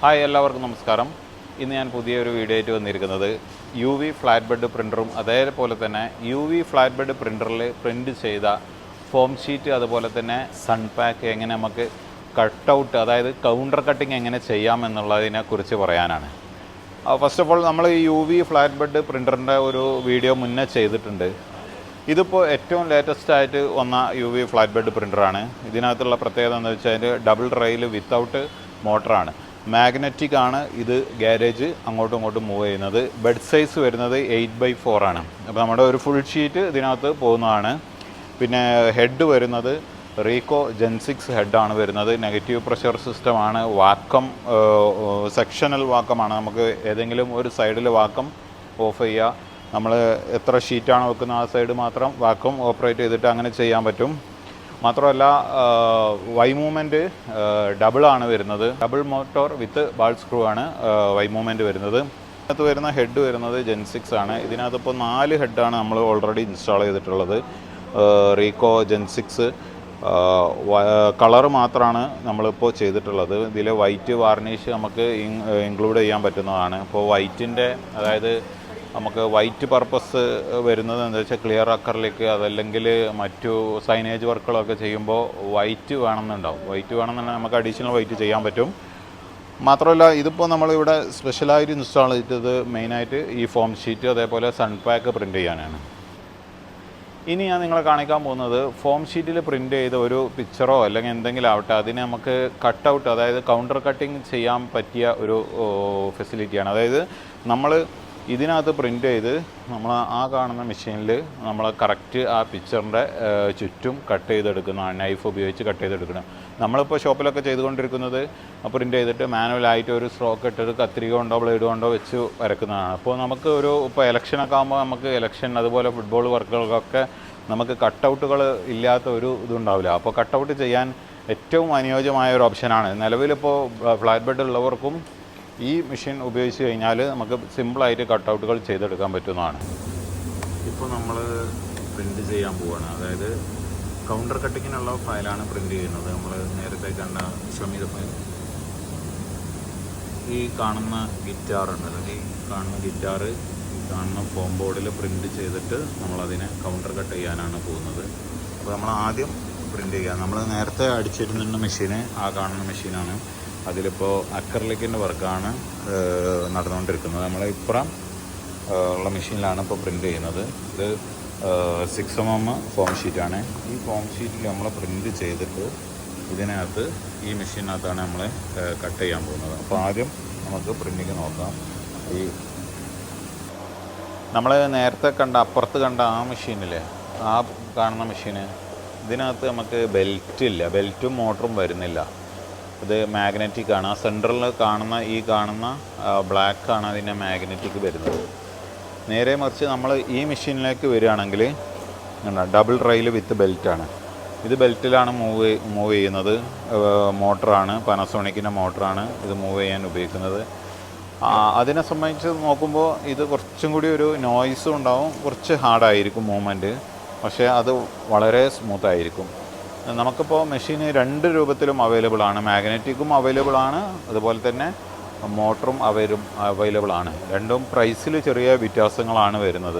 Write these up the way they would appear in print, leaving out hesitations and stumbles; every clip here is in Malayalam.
ഹായ് എല്ലാവർക്കും നമസ്കാരം. ഇന്ന് ഞാൻ പുതിയൊരു വീഡിയോ ആയിട്ട് വന്നിരിക്കുന്നത് യു വി ഫ്ലാറ്റ് ബെഡ് പ്രിൻ്ററും അതേപോലെ തന്നെ യു വി ഫ്ലാറ്റ് ബെഡ് പ്രിൻ്ററിൽ പ്രിൻ്റ് ചെയ്ത ഫോം ഷീറ്റ് അതുപോലെ തന്നെ സൺ പാക്ക് എങ്ങനെ നമുക്ക് കട്ടൗട്ട് അതായത് കൗണ്ടർ കട്ടിങ് എങ്ങനെ ചെയ്യാമെന്നുള്ളതിനെ കുറിച്ച് പറയാനാണ്. ഫസ്റ്റ് ഓഫ് ഓൾ നമ്മൾ ഈ യു വി ഫ്ലാറ്റ് ബെഡ് പ്രിൻ്ററിൻ്റെ ഒരു വീഡിയോ മുന്നേ ചെയ്തിട്ടുണ്ട്. ഇതിപ്പോൾ ഏറ്റവും ലേറ്റസ്റ്റ് ആയിട്ട് വന്ന യു വി ഫ്ലാറ്റ് ബെഡ് പ്രിൻ്ററാണ്. ഇതിനകത്തുള്ള പ്രത്യേകത എന്ന് വെച്ചാൽ ഡബിൾ റെയിൽ വിത്തൗട്ട് മോട്ടറാണ്. മാഗ്നറ്റിക് ആണ്. ഇത് ഗാരേജ് അങ്ങോട്ടും ഇങ്ങോട്ടും മൂവ് ചെയ്യുന്നത്. ബെഡ് സൈസ് വരുന്നത് 8x4 ആണ്. അപ്പോൾ നമ്മുടെ ഒരു ഫുൾ ഷീറ്റ് ഇതിനകത്ത് പോകുന്നതാണ്. പിന്നെ ഹെഡ് വരുന്നത് റീക്കോ ജെൻ 6 ഹെഡാണ് വരുന്നത്. നെഗറ്റീവ് പ്രഷർ സിസ്റ്റമാണ്. വാക്കം സെക്ഷണൽ വാക്കമാണ്. നമുക്ക് ഏതെങ്കിലും ഒരു സൈഡിൽ വാക്കം ഓഫ് ചെയ്യുക. നമ്മൾ എത്ര ഷീറ്റാണ് വെക്കുന്നത് ആ സൈഡ് മാത്രം വാക്കം ഓപ്പറേറ്റ് ചെയ്തിട്ട് അങ്ങനെ ചെയ്യാൻ പറ്റും. മാത്രമല്ല വൈ മൂവ്മെൻറ്റ് ഡബിളാണ് വരുന്നത്. ഡബിൾ മോട്ടോർ വിത്ത് ബാൾ സ്ക്രൂ ആണ് വൈ മൂവ്മെൻറ്റ് വരുന്നത്. ഇതിനകത്ത് വരുന്ന ഹെഡ് വരുന്നത് ജെൻ 6 ആണ്. ഇതിനകത്തിപ്പോൾ 4 ഹെഡാണ് നമ്മൾ ഓൾറെഡി ഇൻസ്റ്റാൾ ചെയ്തിട്ടുള്ളത്. റീക്കോ ജെൻ 6 കളറ് മാത്രമാണ് നമ്മളിപ്പോൾ ചെയ്തിട്ടുള്ളത്. ഇതിൽ വൈറ്റ് വാർണിഷ് നമുക്ക് ഇൻക്ലൂഡ് ചെയ്യാൻ പറ്റുന്നതാണ്. ഇപ്പോൾ വൈറ്റിൻ്റെ അതായത് നമുക്ക് വൈറ്റ് പർപ്പസ് വരുന്നത് എന്താ വെച്ചാൽ ക്ലിയർ അക്കറിലേക്ക് അതല്ലെങ്കിൽ മറ്റു സൈനേജ് വർക്കുകളൊക്കെ ചെയ്യുമ്പോൾ വൈറ്റ് വേണമെന്നുണ്ടാവും. വൈറ്റ് വേണമെന്നുണ്ടെങ്കിൽ നമുക്ക് അഡീഷണൽ വൈറ്റ് ചെയ്യാൻ പറ്റും. മാത്രമല്ല ഇതിപ്പോൾ നമ്മളിവിടെ സ്പെഷ്യലായിട്ട് ഇൻസ്റ്റാൾ ചെയ്തത് മെയിനായിട്ട് ഈ ഫോം ഷീറ്റ് അതേപോലെ സൺ പാക്ക് പ്രിൻ്റ് ചെയ്യാനാണ്. ഇനി ഞാൻ നിങ്ങളെ കാണിക്കാൻ പോകുന്നത് ഫോം ഷീറ്റിൽ പ്രിൻ്റ് ചെയ്ത ഒരു പിക്ചറോ അല്ലെങ്കിൽ എന്തെങ്കിലും ആവട്ടെ അതിനെ നമുക്ക് കട്ടൗട്ട് അതായത് കൗണ്ടർ കട്ടിങ് ചെയ്യാൻ പറ്റിയ ഒരു ഫെസിലിറ്റിയാണ്. അതായത് നമ്മൾ ഇതിനകത്ത് പ്രിൻ്റ് ചെയ്ത് നമ്മൾ ആ കാണുന്ന മെഷീനിൽ നമ്മൾ കറക്റ്റ് ആ പിക്ചറിൻ്റെ ചുറ്റും കട്ട് ചെയ്തെടുക്കുന്നതാണ്. നൈഫ് ഉപയോഗിച്ച് കട്ട് ചെയ്തെടുക്കണം. നമ്മളിപ്പോൾ ഷോപ്പിലൊക്കെ ചെയ്തുകൊണ്ടിരിക്കുന്നത് പ്രിൻ്റ് ചെയ്തിട്ട് മാനുവലായിട്ട് ഒരു സ്ട്രോക്ക് ഇട്ടിട്ട് കത്രിക കൊണ്ടോ ബ്ലേഡ് കൊണ്ടോ വെച്ച് വരക്കുന്നതാണ്. അപ്പോൾ നമുക്ക് ഇപ്പോൾ ഇലക്ഷനൊക്കെ ആകുമ്പോൾ നമുക്ക് ഇലക്ഷൻ അതുപോലെ ഫുട്ബോൾ വർക്കുകൾക്കൊക്കെ നമുക്ക് കട്ടൗട്ടുകൾ ഇല്ലാത്ത ഒരു ഇതുണ്ടാവില്ല. അപ്പോൾ കട്ടൗട്ട് ചെയ്യാൻ ഏറ്റവും അനുയോജ്യമായ ഒരു ഓപ്ഷനാണ്. നിലവിലിപ്പോൾ ഫ്ലാറ്റ് ബെഡ് ഉള്ളവർക്കും ഈ മെഷീൻ ഉപയോഗിച്ച് കഴിഞ്ഞാൽ നമുക്ക് സിമ്പിളായിട്ട് കട്ടൗട്ടുകൾ ചെയ്തെടുക്കാൻ പറ്റുന്നതാണ്. ഇപ്പോൾ നമ്മൾ പ്രിൻ്റ് ചെയ്യാൻ പോവുകയാണ്. അതായത് കൗണ്ടർ കട്ടിങ്ങിനുള്ള ഫയലാണ് പ്രിൻ്റ് ചെയ്യുന്നത്. നമ്മൾ നേരത്തെ കണ്ട ഷമീദ ഫയൽ. ഈ കാണുന്ന ഗിറ്റാറുണ്ടല്ലോ, ഈ കാണുന്ന ഗിറ്റാറ് ഈ കാണുന്ന ഫോം ബോർഡിൽ പ്രിൻ്റ് ചെയ്തിട്ട് നമ്മളതിനെ കൗണ്ടർ കട്ട് ചെയ്യാനാണ് പോകുന്നത്. അപ്പോൾ നമ്മൾ ആദ്യം പ്രിൻ്റ് ചെയ്യുക. നമ്മൾ നേരത്തെ അടിച്ചിരുന്ന മെഷീന് ആ കാണുന്ന മെഷീനാണ്. അതിലിപ്പോൾ അക്രലിക്കിൻ്റെ വർക്കാണ് നടന്നുകൊണ്ടിരിക്കുന്നത്. നമ്മൾ ഇപ്പുറം ഉള്ള മെഷീനിലാണ് ഇപ്പോൾ പ്രിൻ്റ് ചെയ്യുന്നത്. ഇത് 6mm ഫോം ഷീറ്റാണ്. ഈ ഫോം ഷീറ്റിൽ നമ്മൾ പ്രിൻ്റ് ചെയ്തിട്ട് ഇതിനകത്ത് ഈ മെഷീനകത്താണ് നമ്മൾ കട്ട് ചെയ്യാൻ പോകുന്നത്. അപ്പോൾ ആദ്യം നമുക്ക് പ്രിൻറ്റിങ് നോക്കാം. ഈ നമ്മൾ നേരത്തെ അപ്പുറത്ത് കണ്ട ആ മെഷീനില്ലേ, ആ കാണുന്ന മെഷീന്, ഇതിനകത്ത് നമുക്ക് ബെൽറ്റും മോട്ടറും വരുന്നില്ല. ഇത് മാഗ്നറ്റിക് ആണ്. ആ സെൻട്രലിൽ കാണുന്ന ബ്ലാക്കാണ് അതിൻ്റെ മാഗ്നറ്റിക് വരുന്നത്. നേരെ മറിച്ച് നമ്മൾ ഈ മെഷീനിലേക്ക് വരികയാണെങ്കിൽ ഡബിൾ റെയിൽ വിത്ത് ബെൽറ്റാണ്. ഇത് ബെൽറ്റിലാണ് മൂവ് ചെയ്യുന്നത്. മോട്ടറാണ്, പാനസോണിക്കിൻ്റെ മോട്ടറാണ് ഇത് മൂവ് ചെയ്യാൻ ഉപയോഗിക്കുന്നത്. അതിനെ സംബന്ധിച്ച് നോക്കുമ്പോൾ ഇത് കുറച്ചും കൂടി ഒരു നോയ്സും ഉണ്ടാവും, കുറച്ച് ഹാർഡായിരിക്കും മൂവ്മെൻറ്റ്. പക്ഷേ അത് വളരെ സ്മൂത്തായിരിക്കും. നമുക്കിപ്പോൾ മെഷീൻ 2 രൂപത്തിലും അവൈലബിൾ ആണ്. മാഗ്നറ്റിക്കും അവൈലബിൾ ആണ്, അതുപോലെ തന്നെ മോട്ടറും അവൈലബിൾ ആണ്. രണ്ടും പ്രൈസിൽ ചെറിയ വ്യത്യാസങ്ങളാണ് വരുന്നത്.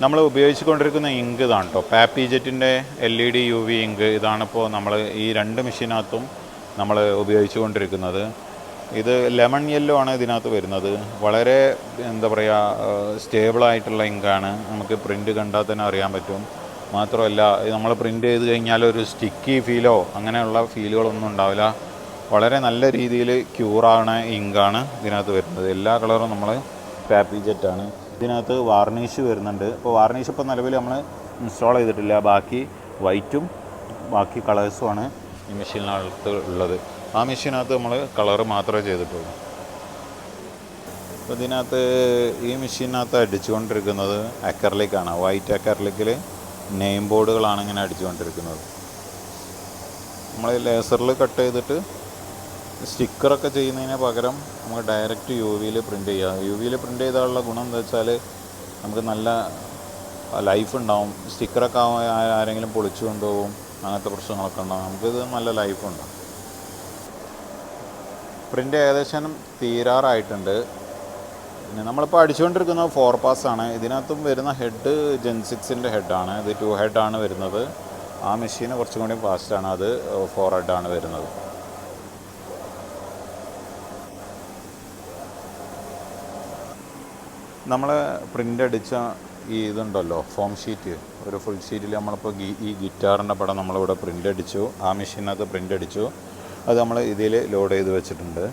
നമ്മൾ ഉപയോഗിച്ചുകൊണ്ടിരിക്കുന്ന ഇങ്ക് ഇതാണ് കേട്ടോ, പാപ്പി ജെറ്റിൻ്റെ LED UV ഇങ്ക്. ഇതാണിപ്പോൾ നമ്മൾ ഈ 2 മെഷീനകത്തും നമ്മൾ ഉപയോഗിച്ചുകൊണ്ടിരിക്കുന്നത്. ഇത് ലെമൺ യെല്ലോ ആണ് ഇതിനകത്ത് വരുന്നത്. വളരെ എന്താ പറയുക, സ്റ്റേബിളായിട്ടുള്ള ഇങ്കാണ്. നമുക്ക് പ്രിൻ്റ് കണ്ടാൽ തന്നെ അറിയാൻ പറ്റും. മാത്രമല്ല നമ്മൾ പ്രിൻ്റ് ചെയ്ത് കഴിഞ്ഞാൽ ഒരു സ്റ്റിക്കി ഫീലോ അങ്ങനെയുള്ള ഫീലുകളൊന്നും ഉണ്ടാവില്ല. വളരെ നല്ല രീതിയിൽ ക്യൂറാണ് ഇങ്കാണ് ഇതിനകത്ത് വരുന്നത്. എല്ലാ കളറും നമ്മൾ പാപ്പി ജെറ്റാണ്. ഇതിനകത്ത് വാർണിഷ് വരുന്നുണ്ട്. ഇപ്പോൾ വാർണിഷ് ഇപ്പോൾ നിലവിൽ നമ്മൾ ഇൻസ്റ്റാൾ ചെയ്തിട്ടില്ല. ബാക്കി വൈറ്റും ബാക്കി കളേഴ്സുമാണ് ഈ മെഷീനകത്ത് ഉള്ളത്. ആ മെഷീനകത്ത് നമ്മൾ കളറ് മാത്രമേ ചെയ്തിട്ടുള്ളൂ. അപ്പോൾ ഇതിനകത്ത് ഈ മെഷീനകത്ത് അടിച്ചുകൊണ്ടിരിക്കുന്നത് അക്കർലിക്കാണ്. വൈറ്റ് അക്കർലിക്കിൽ നെയിം ബോർഡുകളാണ് ഇങ്ങനെ അടിച്ചുകൊണ്ടിരിക്കുന്നത്. നമ്മൾ ലേസറിൽ കട്ട് ചെയ്തിട്ട് സ്റ്റിക്കറൊക്കെ ചെയ്യുന്നതിന് പകരം നമുക്ക് ഡയറക്റ്റ് യു വിയിൽ പ്രിൻ്റ് ചെയ്യാം. യു വിയിൽ പ്രിൻ്റ് ചെയ്താലുള്ള ഗുണം എന്താ വെച്ചാൽ നമുക്ക് നല്ല ലൈഫ് ഉണ്ടാവും. സ്റ്റിക്കറൊക്കെ ആരെങ്കിലും പൊളിച്ചു കൊണ്ടുപോകും, അങ്ങനത്തെ പ്രശ്നങ്ങളൊക്കെ ഉണ്ടാകും. നമുക്കിത് നല്ല ലൈഫുണ്ടാകും. പ്രിൻ്റ് ഏകദേശം തീരാറായിട്ടുണ്ട്. പിന്നെ നമ്മളിപ്പോൾ അടിച്ചുകൊണ്ടിരിക്കുന്നത് 4 പാസ്സാണ്. ഇതിനകത്തും വരുന്ന ഹെഡ് ജെൻ 6ൻ്റെ ഹെഡാണ്. ഇത് 2 ഹെഡാണ് വരുന്നത്. ആ മെഷീന് കുറച്ചും കൂടി ഫാസ്റ്റാണ്, അത് 4 ഹെഡാണ് വരുന്നത്. നമ്മൾ പ്രിൻ്റ് അടിച്ച ഈ ഇതുണ്ടല്ലോ ഫോം ഷീറ്റ്, ഒരു ഫുൾ ഷീറ്റിൽ നമ്മളിപ്പോൾ ഈ ഗിറ്റാറിൻ്റെ പടം നമ്മളിവിടെ പ്രിൻ്റ് അടിച്ചു, ആ മെഷീനകത്ത് പ്രിൻ്റ് അടിച്ചു. അത് നമ്മൾ ഇതിൽ ലോഡ് ചെയ്ത് വെച്ചിട്ടുണ്ട്.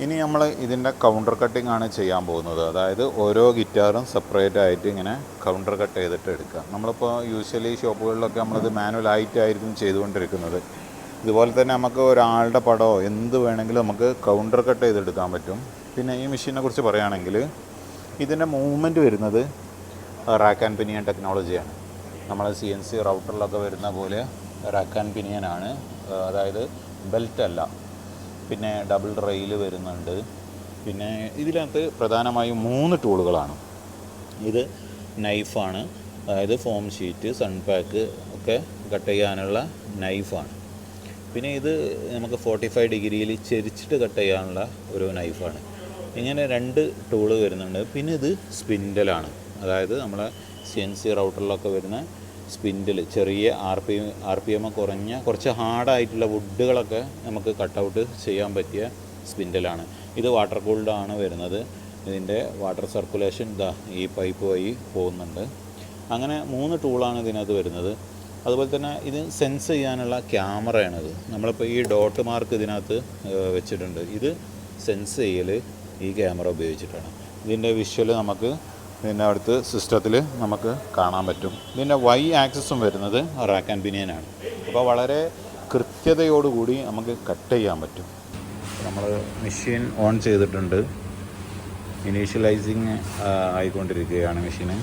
ഇനി നമ്മൾ ഇതിൻ്റെ കൗണ്ടർ കട്ടിംഗ് ആണ് ചെയ്യാൻ പോകുന്നത്. അതായത് ഓരോ ഗിറ്റാറും സെപ്പറേറ്റ് ആയിട്ട് ഇങ്ങനെ കൗണ്ടർ കട്ട് ചെയ്തിട്ട് എടുക്കുക. നമ്മളിപ്പോൾ യൂഷ്വലി ഷോപ്പുകളിലൊക്കെ നമ്മളത് മാനുവലായിട്ടായിരിക്കും ചെയ്തുകൊണ്ടിരിക്കുന്നത്. ഇതുപോലെ തന്നെ നമുക്ക് ഒരാളുടെ പടമോ എന്ത് വേണമെങ്കിലും നമുക്ക് കൗണ്ടർ കട്ട് ചെയ്തെടുക്കാൻ പറ്റും. പിന്നെ ഈ മെഷീനെ കുറിച്ച് പറയുകയാണെങ്കിൽ ഇതിൻ്റെ മൂവ്മെൻറ്റ് വരുന്നത് റാക്ക് ആൻഡ് പിനിയൻ ടെക്നോളജിയാണ്. നമ്മൾ CNC റൗട്ടറിലൊക്കെ വരുന്ന പോലെ റാക്ക് ആൻഡ് പിനിയനാണ്. അതായത് ബെൽറ്റ് അല്ല. പിന്നെ ഡബിൾ റെയിൽ വരുന്നുണ്ട്. പിന്നെ ഇതിനകത്ത് പ്രധാനമായും 3 ടൂളുകളാണ്. ഇത് നൈഫാണ്, അതായത് ഫോം ഷീറ്റ്, സൺപാക്ക് ഒക്കെ കട്ട് ചെയ്യാനുള്ള നൈഫാണ്. പിന്നെ ഇത് നമുക്ക് 45 ഡിഗ്രിയിൽ ചെരിച്ചിട്ട് കട്ട് ചെയ്യാനുള്ള ഒരു നൈഫാണ്. ഇങ്ങനെ 2 ടൂള് വരുന്നുണ്ട്. പിന്നെ ഇത് സ്പിൻഡലാണ്, അതായത് നമ്മളെ CNC റൗട്ടറിലൊക്കെ വരുന്ന സ്പിൻഡിൽ ചെറിയ RPM കുറഞ്ഞ കുറച്ച് ഹാർഡായിട്ടുള്ള വുഡുകളൊക്കെ നമുക്ക് കട്ടൗട്ട് ചെയ്യാൻ പറ്റിയ സ്പിൻഡിലാണ്. ഇത് വാട്ടർ കൂൾഡാണ് വരുന്നത്. ഇതിൻ്റെ വാട്ടർ സർക്കുലേഷൻ ഈ പൈപ്പ് വഴി പോകുന്നുണ്ട്. അങ്ങനെ 3 ടൂളാണ് ഇതിനകത്ത് വരുന്നത്. അതുപോലെ തന്നെ ഇത് സെൻസ് ചെയ്യാനുള്ള ക്യാമറയാണിത്. നമ്മളിപ്പോൾ ഈ ഡോട്ട് മാർക്ക് ഇതിനകത്ത് വെച്ചിട്ടുണ്ട്. ഇത് സെൻസ് ചെയ്യൽ ഈ ക്യാമറ ഉപയോഗിച്ചിട്ടാണ്. ഇതിൻ്റെ വിഷ്വൽ നമുക്ക് ഇതിൻ്റെ അടുത്ത് സിസ്റ്റത്തിൽ നമുക്ക് കാണാൻ പറ്റും. ഇതിൻ്റെ Y ആക്സിസും വരുന്നത് റാക്ക് ആൻഡ് പിനിയനാണ്. അപ്പോൾ വളരെ കൃത്യതയോടുകൂടി നമുക്ക് കട്ട് ചെയ്യാൻ പറ്റും. നമ്മൾ മെഷീൻ ഓൺ ചെയ്തിട്ടുണ്ട്. ഇനീഷ്യലൈസിങ് ആയിക്കൊണ്ടിരിക്കുകയാണ് മെഷീന്.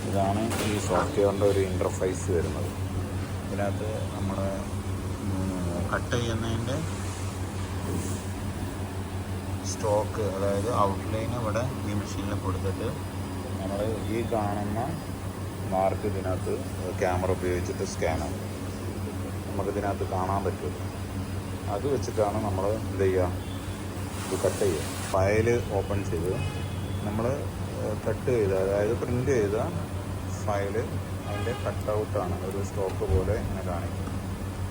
ഇതാണ് ഈ സോഫ്റ്റ്വെയറിൻ്റെ ഒരു ഇൻ്റർഫേസ് വരുന്നത്. ഇതിനകത്ത് നമ്മൾ കട്ട് ചെയ്യുന്നതിൻ്റെ സ്റ്റോക്ക്, അതായത് ഔട്ട്ലൈൻ ഇവിടെ ഈ മെഷീനിൽ കൊടുത്തിട്ട് നമ്മൾ ഈ കാണുന്ന മാർക്ക് ഇതിനകത്ത് ക്യാമറ ഉപയോഗിച്ചിട്ട് സ്കാനാണ് നമുക്കിതിനകത്ത് കാണാൻ പറ്റും. അത് വെച്ചിട്ടാണ് നമ്മൾ എന്ത് ചെയ്യുക, ഇത് കട്ട് ചെയ്യുക. ഫയൽ ഓപ്പൺ ചെയ്ത് നമ്മൾ കട്ട് ചെയ്ത, അതായത് പ്രിൻ്റ് ചെയ്ത ഫയൽ അതിൻ്റെ കട്ടൗട്ടാണ്. ഒരു സ്റ്റോക്ക് പോലെ ഇങ്ങനെ കാണിക്കും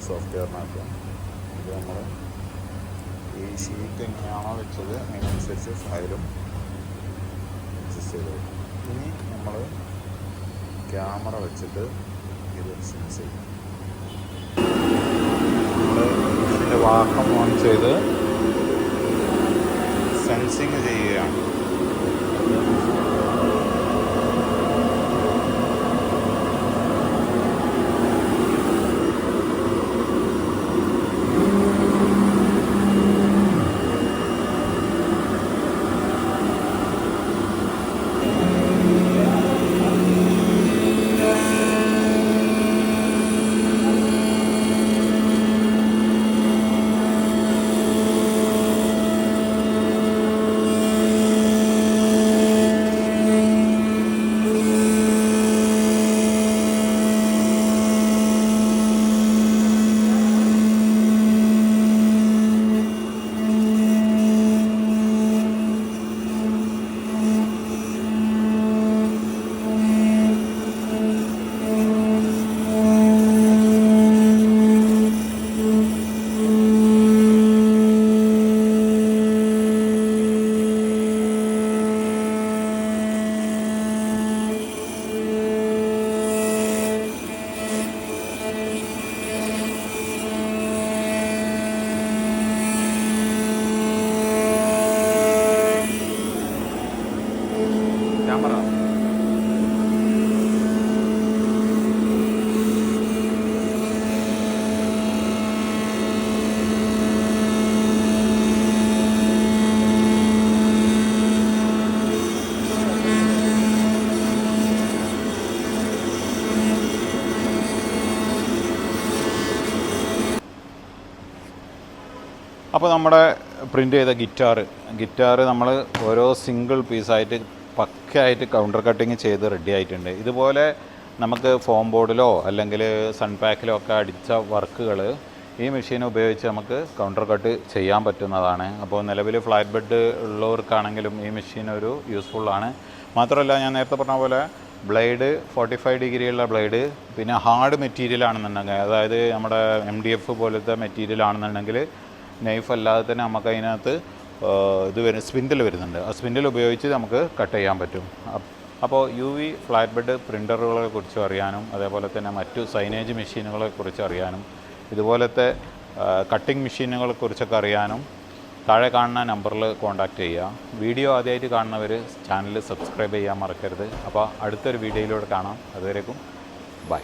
സോഫ്റ്റ്വെയറിനകത്ത്. ഇത് നമ്മൾ ഈ ഷീറ്റ് എങ്ങനെയാണോ വെച്ചത് അതിനനുസരിച്ച് ഫയലും അഡ്ജസ്റ്റ് ചെയ്ത് വെക്കും. ഇനി നമ്മൾ ക്യാമറ വെച്ചിട്ട് ഇത് സെൻസ് ചെയ്യും. നമ്മൾ ഇതിൻ്റെ വാക്കം ഓൺ ചെയ്ത് സെൻസിങ് ചെയ്യുകയാണ്. അപ്പോൾ നമ്മുടെ പ്രിൻ്റ് ചെയ്ത ഗിറ്റാർ നമ്മൾ ഓരോ സിംഗിൾ പീസായിട്ട് പക്കയായിട്ട് കൗണ്ടർ കട്ടിങ് ചെയ്ത് റെഡി ആയിട്ടുണ്ട്. ഇതുപോലെ നമുക്ക് ഫോം ബോർഡിലോ അല്ലെങ്കിൽ സൺപാക്കിലോ ഒക്കെ അടിച്ച വർക്കുകൾ ഈ മെഷീൻ ഉപയോഗിച്ച് നമുക്ക് കൗണ്ടർ കട്ട് ചെയ്യാൻ പറ്റുന്നതാണ്. അപ്പോൾ നിലവിൽ ഫ്ലാറ്റ് ബെഡ് ഉള്ളവർക്കാണെങ്കിലും ഈ മെഷീൻ ഒരു യൂസ്ഫുള്ളാണ്. മാത്രമല്ല ഞാൻ നേരത്തെ പറഞ്ഞ പോലെ ബ്ലേഡ് 45 ഡിഗ്രിയുള്ള ബ്ലേഡ്, പിന്നെ ഹാർഡ് മെറ്റീരിയൽ ആണെന്നുണ്ടെങ്കിൽ, അതായത് നമ്മുടെ MDF പോലത്തെ മെറ്റീരിയൽ ആണെന്നുണ്ടെങ്കിൽ നൈഫ് അല്ലാതെ തന്നെ നമുക്ക് അതിനകത്ത് സ്പിൻഡിൽ വരുന്നുണ്ട്. ആ സ്പിൻഡിൽ ഉപയോഗിച്ച് നമുക്ക് കട്ട് ചെയ്യാൻ പറ്റും. അപ്പോൾ UV ഫ്ലാറ്റ് ബെഡ് പ്രിൻ്ററുകളെ കുറിച്ച് അറിയാനും അതേപോലെ തന്നെ മറ്റു സൈനേജ് മെഷീനുകളെ കുറിച്ച് അറിയാനും ഇതുപോലത്തെ കട്ടിംഗ് മെഷീനുകളെ കുറിച്ചൊക്കെ അറിയാനും താഴെ കാണുന്ന നമ്പറിൽ കോൺടാക്റ്റ് ചെയ്യുക. വീഡിയോ ആദ്യമായിട്ട് കാണുന്നവർ ചാനൽ സബ്സ്ക്രൈബ് ചെയ്യാൻ മറക്കരുത്. അപ്പോൾ അടുത്തൊരു വീഡിയോയിലൂടെ കാണാം. അതുവരേക്കും ബൈ.